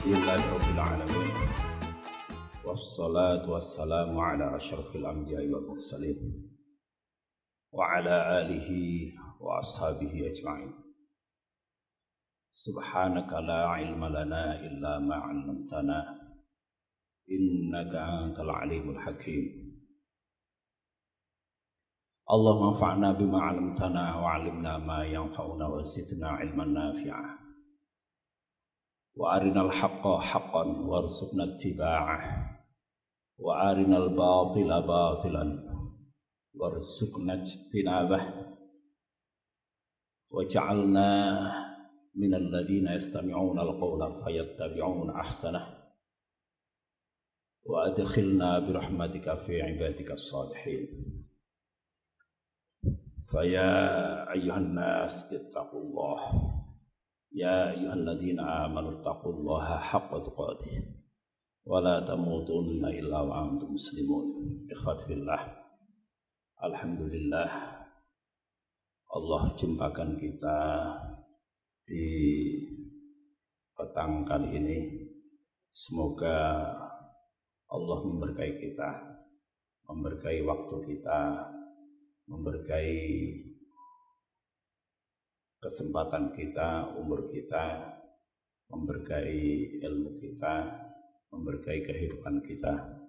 Alhamdulillahirabbil alamin. Wassalatu wassalamu ala asyrafil anbiya'i wal mursalin wa ala alihi wa ashabihi ajma'in. Subhanaka la ilma lana illa ma 'allamtana innaka antal alimul hakim. Allahumma anfa'na bima 'allamtana wa 'allimna ma yanfa'una wa zidna 'ilman nafi'ah. Wa arinal haqqa haqqan warzuqna ittiba'ah wa arinal batila batilan warzuqna ijtinabah wa ja'alna minal ladina yastami'una al-qawla fayattabi'una ahsanah wa adkhilna birahmatika fi ibadika as-salihin. Faya ayyuhan nas ittaqullah ya ayyuhalladzina amanu taqullaha haqqa tuqatih wa la tamutunna illa wa antum muslimun. Ikhwati fillah, alhamdulillah Allah jumpakan kita di petang kali ini. Semoga Allah memberkahi kita, memberkahi waktu kita, memberkahi kesempatan kita, umur kita, memberkahi ilmu kita, memberkahi kehidupan kita.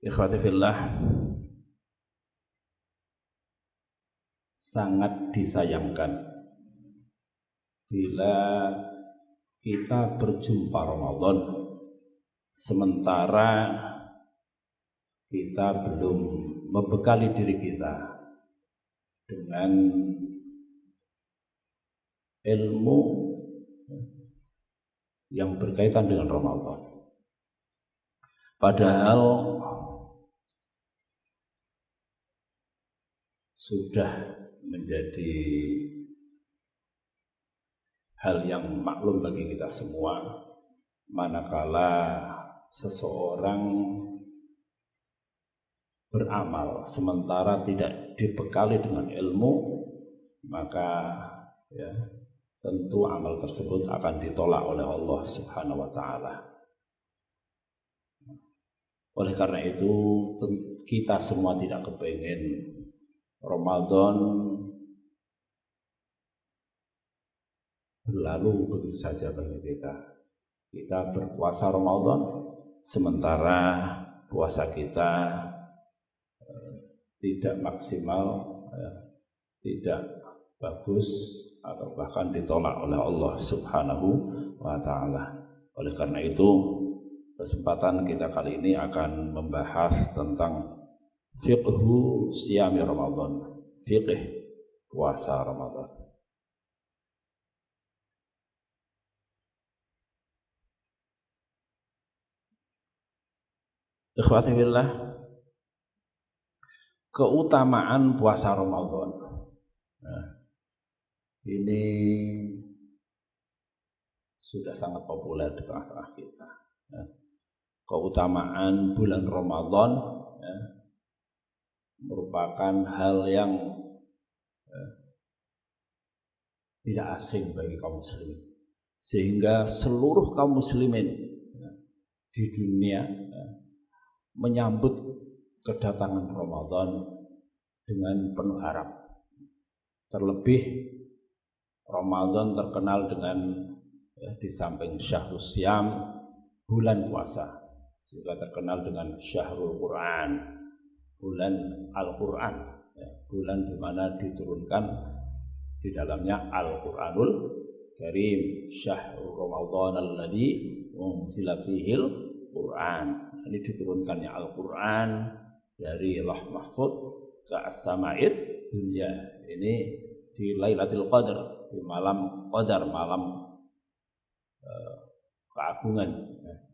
Ikhwati fillah, sangat disayangkan bila kita berjumpa Ramadan sementara kita belum membekali diri kita dengan ilmu yang berkaitan dengan Ramadan. Padahal sudah menjadi hal yang maklum bagi kita semua, manakala seseorang beramal sementara tidak dibekali dengan ilmu, maka tentu amal tersebut akan ditolak oleh Allah Subhanahu wa ta'ala. Oleh karena itu kita semua tidak kepengen Ramadan berlalu begitu saja bagi kita. Kita berpuasa Ramadan sementara puasa kita tidak maksimal, tidak bagus, atau bahkan ditolak oleh Allah Subhanahu wa ta'ala. Oleh karena itu kesempatan kita kali ini akan membahas tentang fiqhu siyami Ramadan, fiqh puasa Ramadan. Ikhwati fillah, keutamaan puasa Ramadan. Ini sudah sangat populer di tengah-tengah kita. Keutamaan bulan Ramadan merupakan hal yang tidak asing bagi kaum muslimin, sehingga seluruh kaum muslimin di dunia menyambut kedatangan Ramadan dengan penuh harap. Terlebih Ramadan terkenal dengan di samping Syahrul Syam, bulan puasa, juga terkenal dengan Syahrul Quran, bulan Al-Quran, bulan di mana diturunkan di dalamnya Al-Quranul Karim. Syahrul Ramadan alladzi unzila fihil Quran. Ini diturunkannya Al-Quran dari Lauh Mahfuz ke As-Sama'id dunia. Ini di Lailatul Qadar, di malam Qadar, malam keagungan.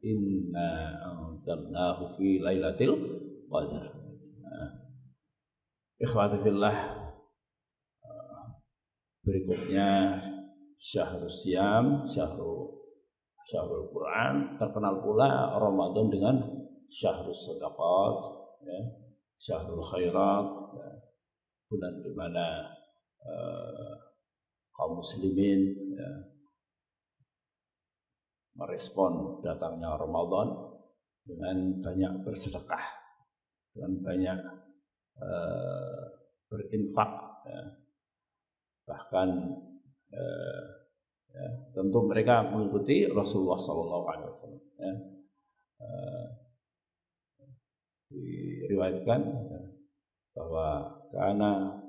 Inna anzalnahu fi Lailatul Qadar. Ikhwati fillah, berikutnya Syahrul Syam, Syahrul Quran. Terkenal pula Ramadan dengan Syahrul Sadaqat, Syahrul Khairat, bulan di mana kaum muslimin merespon datangnya Ramadan dengan banyak bersedekah, dengan banyak berinfak, ya. Bahkan ya, tentu mereka mengikuti Rasulullah SAW. Ya. Diriwayatkan ya, bahwa karena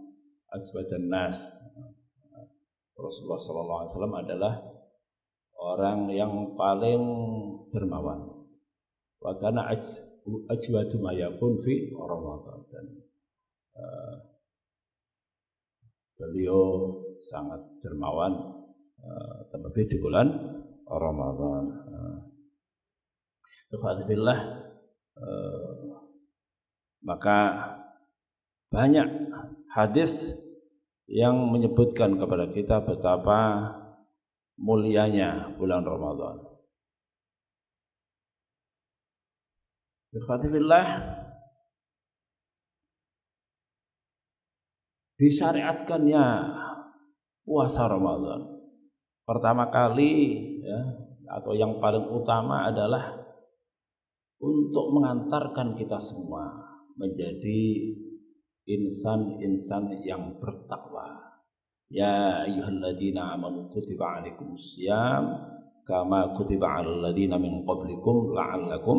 aswadan nas, Rasulullah SAW adalah orang yang paling dermawan. Wa kana ajwadu ma yakun fi Ramadan, dan beliau sangat dermawan terlebih di bulan Ramadan. Alhamdulillah, maka banyak hadis yang menyebutkan kepada kita betapa mulianya bulan Ramadan. Alhamdulillah, disyariatkannya puasa Ramadan pertama kali, ya, atau yang paling utama adalah untuk mengantarkan kita semua menjadi insan-insan yang bertakwa. Ya ayyuhalladzina amanu kutiba alaikumusiyam kama kutiba alal ladzina min qablikum la'allakum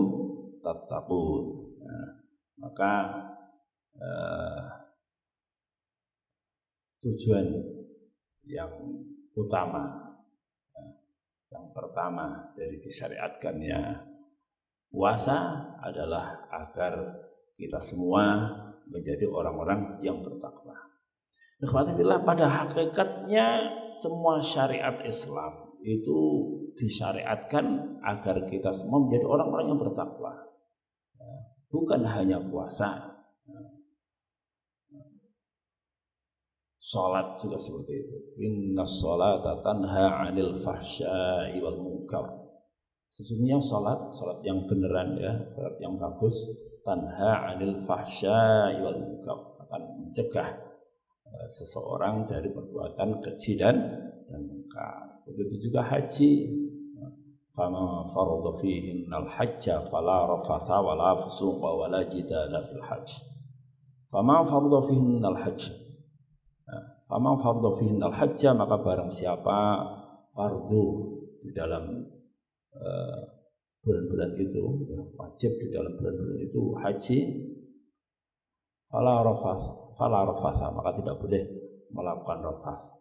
tattaqun. Nah, maka tujuan yang utama, yang pertama dari disyariatkannya puasa adalah agar kita semua menjadi orang-orang yang bertakwa. Alhamdulillah, pada hakikatnya semua syariat Islam itu disyariatkan agar kita semua menjadi orang-orang yang bertakwa. Bukan hanya puasa, salat juga seperti itu. Innas salata tanha 'anil fahsya'i wal munkar. Sesungguhnya salat yang beneran, ya, salat yang bagus, tanha 'anil fahsya'i wal munkar, akan mencegah seseorang dari perbuatan keji dan munkar. Begitu juga haji. Fama farada fihinnal hajja fala rafatha wala fusuqa wala jidala fil hajj. Fama farada fihinnal hajj. Fama farada fihinnal hajja, maka barang siapa fardu di dalam bulan-bulan itu, ya, wajib di dalam bulan-bulan itu haji, fala rafatha, maka tidak boleh melakukan rafath.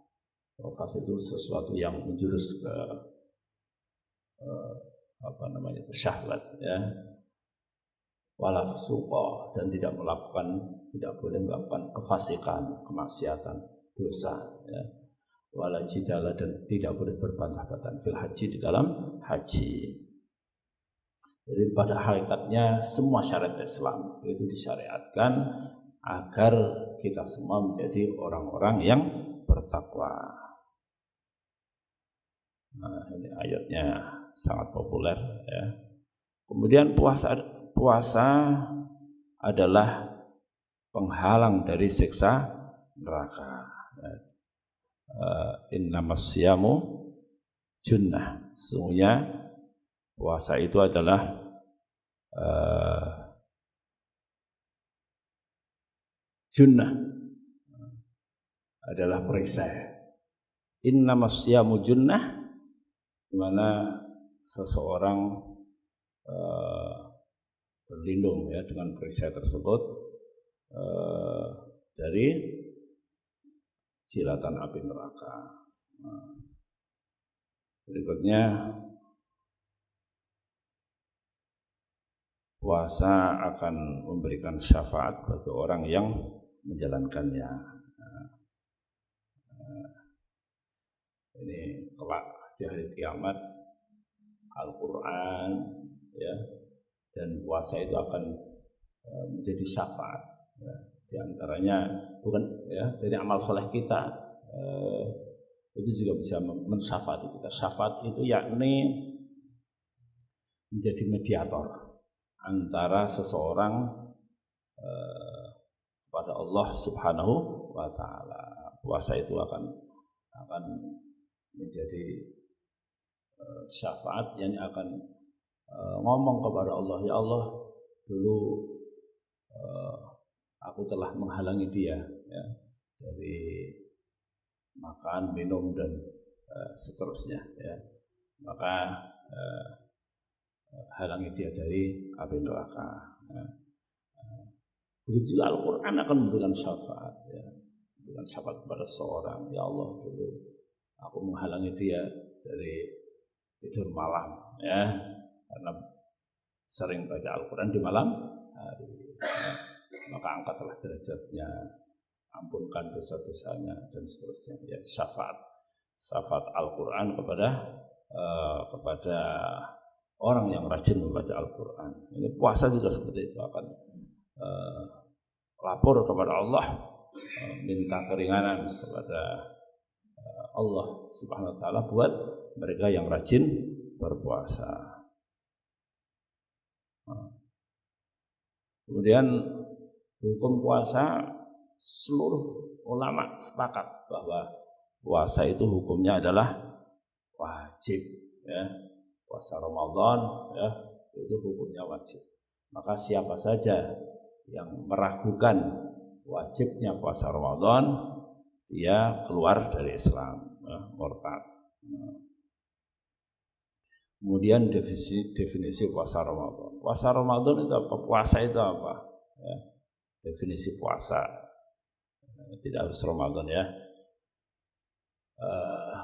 Rafath itu sesuatu yang menjurus ke syahwat, ya. Wala fusuqa, dan tidak boleh melakukan kefasikan, kemaksiatan, dosa, ya. Wala jidala, dan tidak boleh berbantah-bantahan fil haji, di dalam haji. Jadi pada hakikatnya semua syariat Islam itu disyariatkan agar kita semua menjadi orang-orang yang bertakwa. Nah, ini ayatnya sangat populer, ya. Kemudian puasa adalah penghalang dari siksa neraka. Innamas siyamu junnah. Sesungguhnya puasa itu adalah junnah, adalah perisai. Innamas siyamu junnah, di mana seseorang berlindung, ya, dengan perisai tersebut dari jilatan api neraka. Berikutnya, puasa akan memberikan syafaat bagi orang yang menjalankannya. Ini kelak di hari kiamat, Al-Quran, ya, dan puasa itu akan menjadi syafaat, ya. Di antaranya bukan, ya, dari amal soleh kita, itu juga bisa mensyafaati kita. Syafaat itu yakni menjadi mediator antara seseorang kepada Allah Subhanahu wa Ta'ala. Puasa itu akan menjadi syafaat yang akan ngomong kepada Allah, ya Allah, dulu aku telah menghalangi dia ya, dari makan, minum dan seterusnya ya. Maka halangi dia dari api neraka ya. Begitu juga Al-Quran akan memberikan syafaat ya. Memberikan syafaat kepada seorang, ya Allah, dulu aku menghalangi dia dari tidur malam ya, karena sering baca Al-Quran di malam hari ya. Maka angkatlah derajatnya, ampunkan dosa-dosanya dan seterusnya ya. Syafaat Al-Quran kepada orang yang rajin membaca Al-Quran. Ini puasa juga seperti itu, akan lapor kepada Allah, minta keringanan kepada Allah Subhanahu wa taala buat mereka yang rajin berpuasa. Kemudian hukum puasa, seluruh ulama sepakat bahwa puasa itu hukumnya adalah wajib ya. Puasa Ramadan ya, itu hukumnya wajib. Maka siapa saja yang meragukan wajibnya puasa Ramadan, dia keluar dari Islam ya, murtad. Kemudian definisi puasa Ramadan. Puasa Ramadan itu apa? Puasa itu apa? Ya, definisi puasa. Tidak harus Ramadan ya.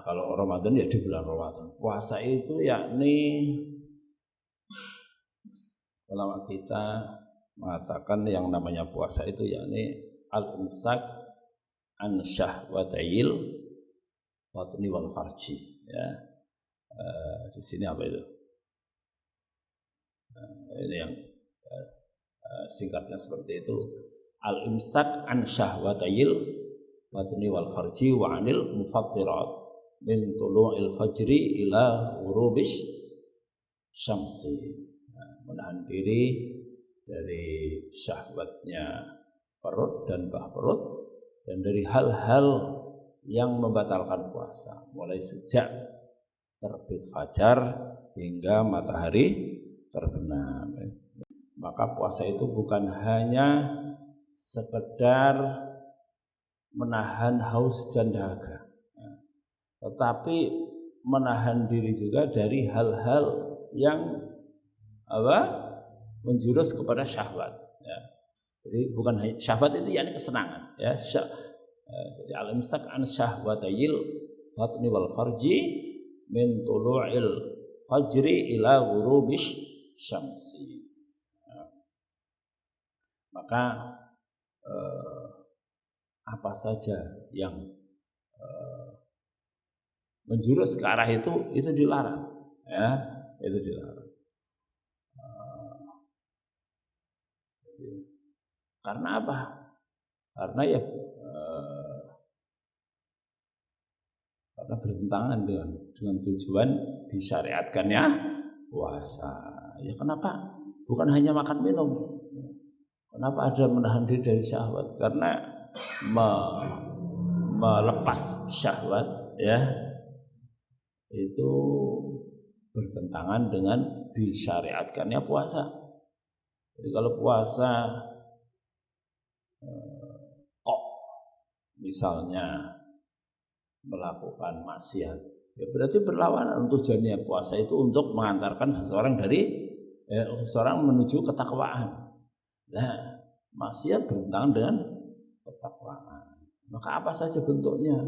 Kalau Ramadan ya di bulan Ramadan. Puasa itu yakni ulama kita mengatakan yang namanya puasa itu yakni al-imsak an syahwatail batni wal farji ya. Di sini apa itu? Ini yang singkatnya seperti itu. Al-imsak an syahwatail batni wal farji wa anil mufattirat min tulu'il fajri ila ghurubish syamsi. Menahan diri dari syahwatnya perut dan bawah perut dan dari hal-hal yang membatalkan puasa, mulai sejak terbit fajar hingga matahari terbenam. Maka puasa itu bukan hanya sekedar menahan haus dan dahaga, tetapi menahan diri juga dari hal-hal yang menjurus kepada syahwat ya. Jadi bukan syahwat itu yakni kesenangan ya. Jadi al-imsak an syahwatayil batni wal farji min tulu'il fajri ila ghurubish syamsi ya. Maka apa saja yang menjurus ke arah itu dilarang ya, itu dilarang. Karena apa? Karena ya karena bertentangan dengan tujuan disyariatkannya puasa. Ya kenapa? Bukan hanya makan minum. Kenapa ada menahan diri dari syahwat? Karena melepas syahwat ya itu bertentangan dengan disyariatkannya puasa. Jadi kalau puasa kok misalnya melakukan maksiat, ya berarti berlawanan. Tujuannya puasa itu untuk mengantarkan seseorang seseorang menuju ketakwaan. Nah, maksiat bertentangan dengan ketakwaan. Maka apa saja bentuknya?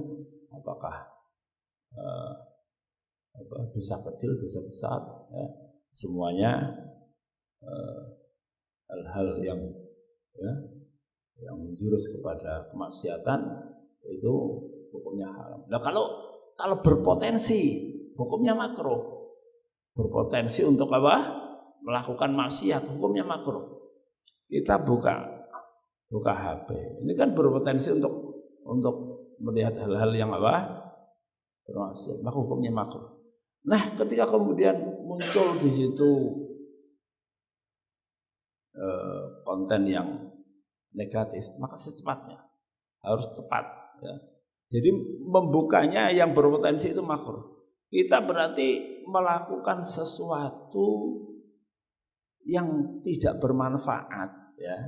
Apakah dosa kecil, dosa besar, ya, semuanya hal-hal yang menjurus kepada kemaksiatan itu hukumnya haram. Nah kalau berpotensi hukumnya makruh. Berpotensi untuk apa? Melakukan maksiat, hukumnya makruh. Kita buka HP. Ini kan berpotensi untuk melihat hal-hal yang bermaksiat, maka hukumnya makruh. Nah, ketika kemudian muncul di situ konten yang negatif, maka secepatnya harus cepat ya. Jadi membukanya yang berpotensi itu makruh. Kita berarti melakukan sesuatu yang tidak bermanfaat, ya.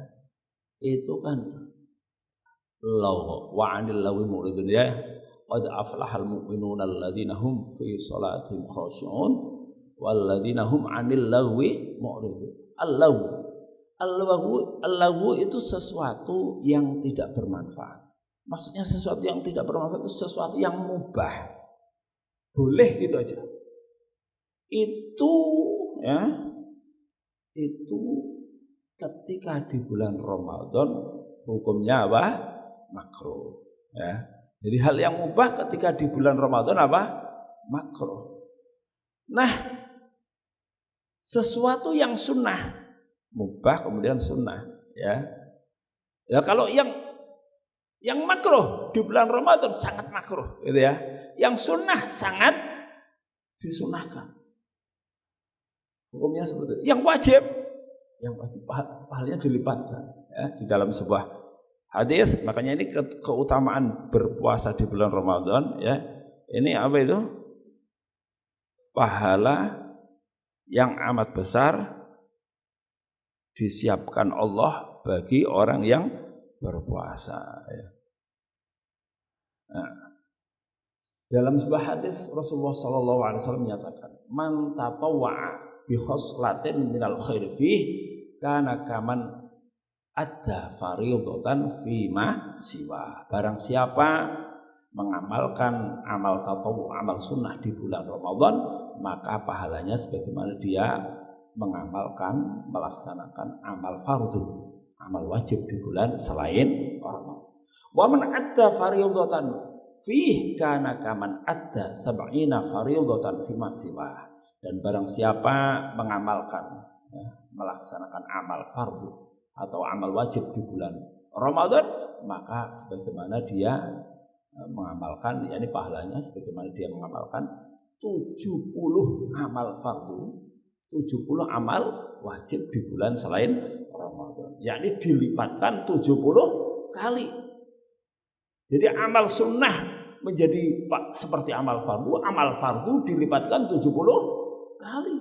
Itu kan law wa 'anil lawi muridun, ya. Qad aflahal mu'minuna alladzina hum fi salatihim khashi'un walladzina hum 'anil lawi mu'ridun. Al-lawu itu sesuatu yang tidak bermanfaat. Maksudnya sesuatu yang tidak bermanfaat itu sesuatu yang mubah. Boleh gitu aja. Itu, ya, itu ketika di bulan Ramadan hukumnya apa? Makruh, ya. Jadi hal yang mubah ketika di bulan Ramadan apa? Makruh. Nah, sesuatu yang sunnah mubah kemudian sunnah, ya. Ya kalau yang makruh di bulan Ramadan sangat makruh, gitu ya. Yang sunnah sangat disunahkan. Hukumnya seperti itu. Yang wajib pahalanya dilipatkan, ya, di dalam sebuah hadis. Makanya ini keutamaan berpuasa di bulan Ramadan, ya. Ini apa itu? Pahala yang amat besar disiapkan Allah bagi orang yang berpuasa, ya. Nah, dalam sebuah hadis Rasulullah SAW menyatakan, man tatawwa'a bi khoslatin minal khairi fih kana kaman adda fardhatan fi ma siwa. Barang siapa mengamalkan amal tatawwu, amal sunnah di bulan Ramadan, maka pahalanya sebagaimana dia melaksanakan amal fardu, amal wajib di bulan selain Ramadan. Wa man adda fardhatan fih kana kaman adda sab'ina fardhatan fi ma siwa. Dan barang siapa mengamalkan, ya, melaksanakan amal fardu atau amal wajib di bulan Ramadan, maka sebagaimana dia mengamalkan, yakni pahalanya sebagaimana dia mengamalkan 70 amal fardu, 70 amal wajib di bulan selain Ramadan, yakni dilipatkan 70 kali. Jadi amal sunnah menjadi seperti amal fardu dilipatkan 70 kali.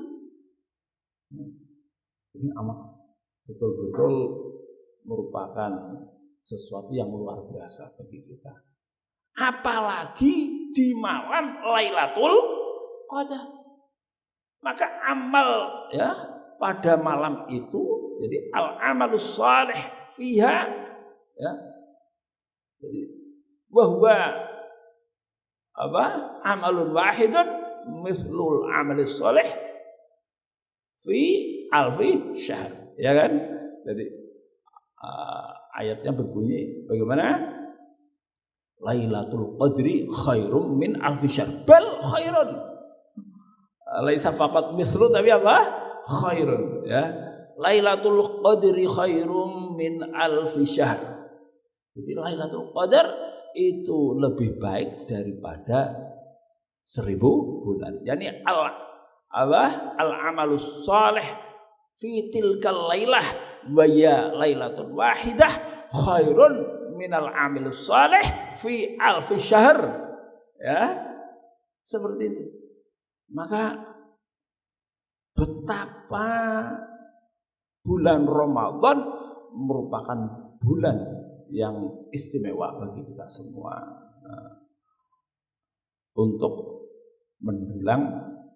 Ini amal betul-betul merupakan sesuatu yang luar biasa bagi kita. Apalagi di malam Lailatul Qadar. Maka amal, ya, pada malam itu, jadi al-amalus shalih fiha, ya. Jadi bahwa apa? Amalun wahidun mislul amalis shalih fi alfi syahr, ya kan? Jadi ayatnya berbunyi bagaimana? Lailatul Qadri khairum min alfi syahr. Bal khairun. Laisa faqat mislu, tapi apa? Khairun, ya. Lailatul Qadri khairum min alfi syahr. Jadi Lailatul Qadar itu lebih baik daripada 1000 bulan. Yani al-amalus salih fi tilkal lailah wa ya lailatul wahidah khairun minal amilus salih fi alfi syahr, ya, seperti itu. Maka betapa bulan Ramadan merupakan bulan yang istimewa bagi kita semua, untuk mendulang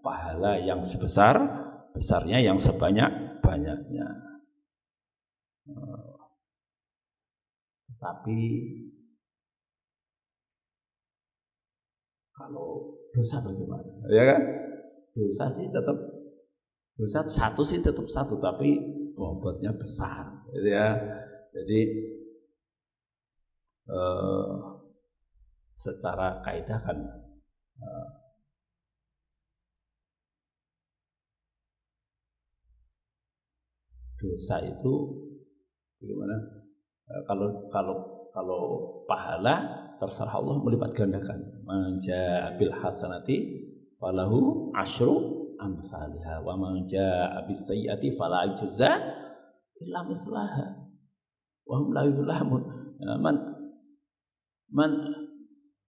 pahala yang sebesar-besarnya, yang sebanyak-banyaknya. Tetapi kalau dosa bagaimana? Ya kan? Dosa satu sih tetap satu, tapi bobotnya besar, gitu ya. Jadi secara kaidah kan dosa itu bagaimana? Kalau pahala terserah Allah melipat gandakan. Man jaa bil hasanati falahu asyru amsalha wa man jaa bis sayyiati fala yujza illa mislaha wa hum la yuzlamun. Man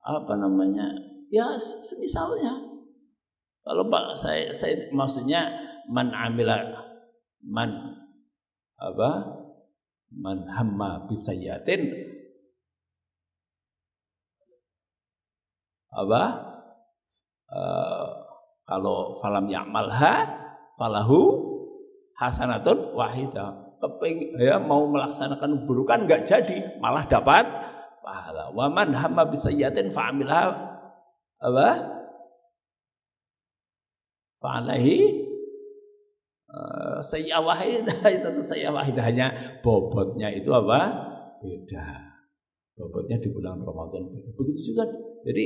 apa namanya? Ya semisalnya Kalau Pak saya maksudnya man hamma bisayatin kalau falam ya'malha falahu hasanatun wahidah. Mau melaksanakan keburukan enggak jadi, malah dapat pahala. Wa man hamma bisayatin fa'amilha fa'alaihi sayyi'ah wahidah. Itu tuh sayyi'ah wahidah, hanya bobotnya itu beda. Bobotnya di bulan Ramadan beda. Begitu juga. Jadi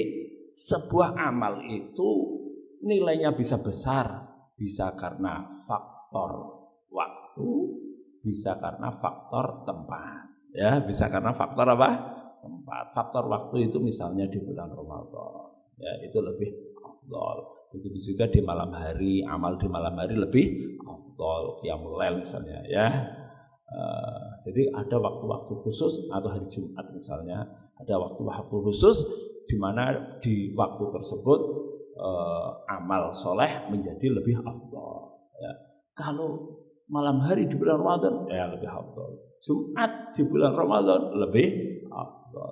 sebuah amal itu nilainya bisa besar, bisa karena faktor waktu, bisa karena faktor tempat. Ya, bisa karena faktor tempat. Faktor waktu itu misalnya di bulan Ramadan. Ya, itu lebih afdal. Begitu juga di malam hari, amal di malam hari lebih afdal, qiyamul lail misalnya ya. Jadi ada waktu-waktu khusus, atau hari Jumat misalnya, ada waktu-waktu khusus di mana di waktu tersebut amal soleh menjadi lebih afdal. Ya. Kalau malam hari di bulan Ramadan ya lebih afdal. Jumat di bulan Ramadan lebih afdal.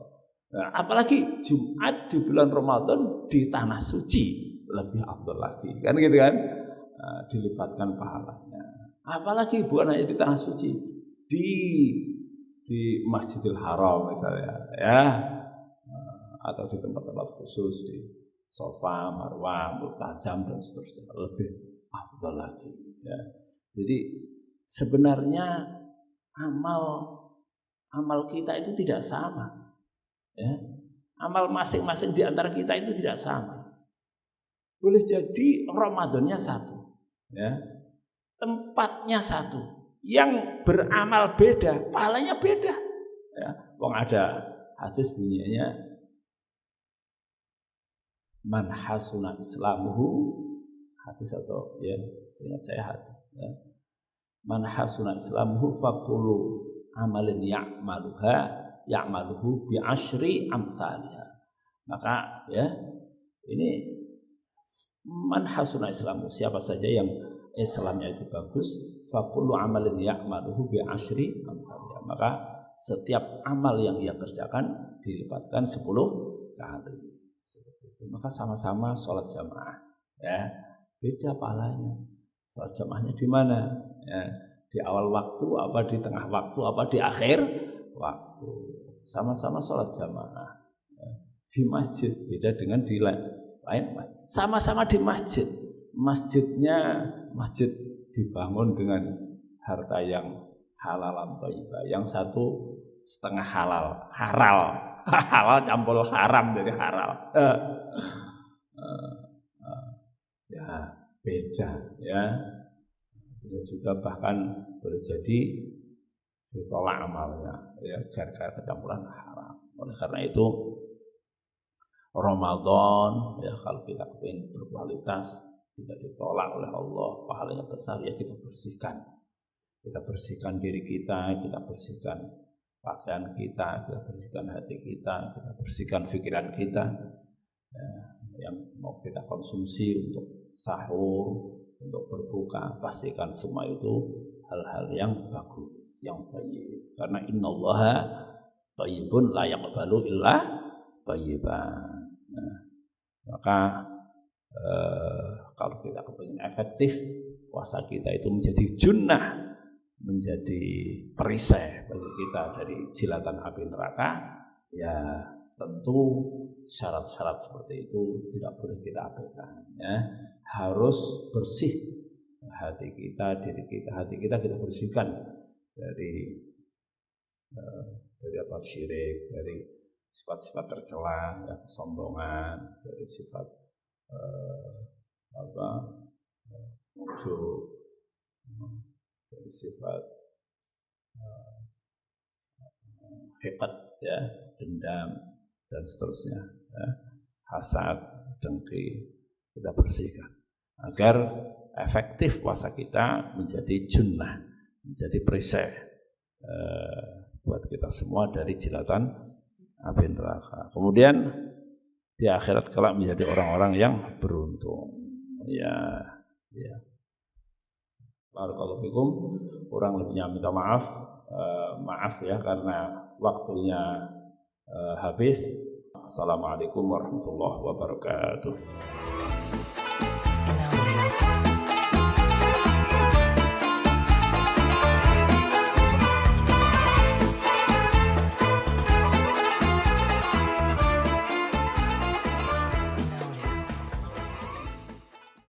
Nah, apalagi Jumat di bulan Ramadan di tanah suci lebih afdal lagi, kan gitu kan? Dilipatkan pahalanya. Apalagi bukan hanya di tanah suci, di Masjidil Haram misalnya, ya, atau di tempat-tempat khusus di Safa, Marwah, Multazam dan seterusnya lebih afdal lagi. Ya. Jadi sebenarnya amal kita itu tidak sama, ya. Amal masing-masing di antara kita itu tidak sama. Boleh jadi Ramadannya satu, ya, tempatnya satu, yang beramal beda, pahalanya beda. Ya, wong ada hadis bunyinya man hasuna islamuhu, hadis atau ya, seingat saya hadis. Ya. Man hasuna islamuhu faqulu amalin ya'maluhu bi asyri amsalha. Maka ya ini man hasuna islamu, siapa saja yang Islamnya itu bagus, faqulu amalin ya'maluhu bi asyri amsalha, maka setiap amal yang ia kerjakan dilipatkan 10 kali. Maka sama-sama sholat jamaah, ya, beda pahalanya. Sholat jamaahnya di mana? Ya, di awal waktu, apa di tengah waktu, apa di akhir waktu. Sama-sama sholat jamaah, ya. Di masjid beda dengan di lain masjid. Sama-sama di masjid. Masjid dibangun dengan harta yang halalan thayyibah. Yang satu setengah halal campur haram, jadi halal. Ya beda, ya. Bisa juga bahkan boleh jadi ditolak amalnya, ya, gara-gara kecampuran haram. Oleh karena itu Ramadan, ya, kalau kita ingin berkualitas, tidak ditolak oleh Allah, pahalanya besar, ya kita bersihkan. Kita bersihkan diri kita bersihkan pakaian kita bersihkan hati kita bersihkan pikiran kita, ya, yang mau kita konsumsi untuk sahur, untuk berbuka, pastikan semua itu hal-hal yang bagus, yang thayyib. Karena innallaha thayyibun la yaqbalu illa thayyiban. Nah, maka kalau kita kepingin efektif, puasa kita itu menjadi junnah, menjadi perisai bagi kita dari jilatan api neraka, ya tentu syarat-syarat seperti itu tidak boleh kita abaikan, ya. Harus bersih hati kita, diri kita, hati kita bersihkan dari syirik, dari sifat-sifat tercela, ya, kesombongan, dari sifat ujub, dari sifat hebat, ya, dendam dan seterusnya, ya, hasad, dengki, kita bersihkan agar efektif puasa kita menjadi junnah, menjadi perisai buat kita semua dari jilatan api neraka. Kemudian di akhirat kelak menjadi orang-orang yang beruntung, Ya, ya. Barakallahu fikum. Kurang lebihnya minta maaf. Maaf ya karena waktunya habis. Assalamualaikum warahmatullahi wabarakatuh.